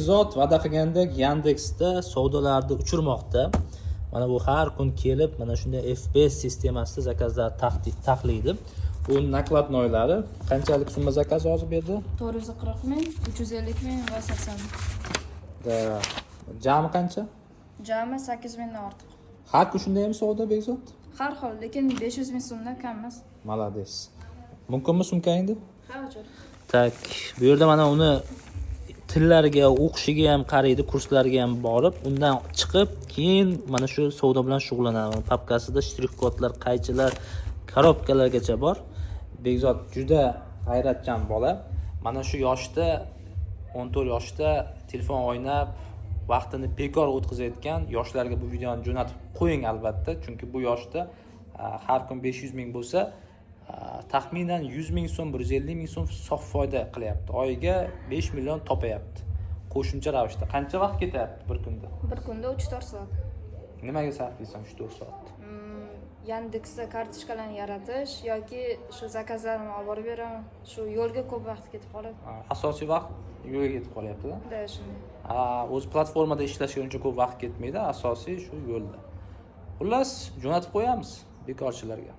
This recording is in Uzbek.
Bekzod va'da qilgandek Yandexda savdolarni uchirmoqda. Mana bu har kun kelib, mana shunday FPS sistemasida zakazlar taxlaydi. Bu naklad noylari qanchalik summa zakaz hozir berdi? 440 ming, 350 ming va 80 ming. Jami qancha? Jami 8 mingdan ortiq. Har kun shunday ham savdo Bekzod? Har xil, lekin 500 ming so'mdan kam emas. Malades. Mumkinmi sumkangni? Ha, uchur. Tak, bu yerda mana uni tillariga, o'qishiga ham qaraydi, kurslarga ham borib, undan chiqib, keyin mana shu savdo bilan shug'ullanadi. Papkasida shtrix-kodlar, qaychilar, korobkalargacha bor. Bekzod juda hayratchan bola. Mana shu yoshda, 14 yoshda telefon o'ynab, vaqtini bekor o'tkazayotgan yoshlarga bu videoni jo'natib qo'ying albatta, chunki bu yoshda har kun 500 ming bo'lsa, taxminan 100 ming so'm, 150 ming so'm sof foyda qilyapti. Oyiga 5 million topayapti. Qo'shimcha ravishda. Qancha vaqt ketyapti bir kunda? Bir kunda 3-4 soat. Nimaga sarflaysan 3-4 soat? Yandexda kartochkalarni yaratish yoki shu zakazlarni olib borib beraman. Shu yo'lga ko'p vaqt ketib qoladi. Asosiy vaqt yo'lga ketib qolyapti-da. Da shunday. O'z platformada ishlashga uncha ko'p vaqt ketmaydi, asosiy shu yo'lda. Xullas, jo'natib qo'yamiz bekorchilarga.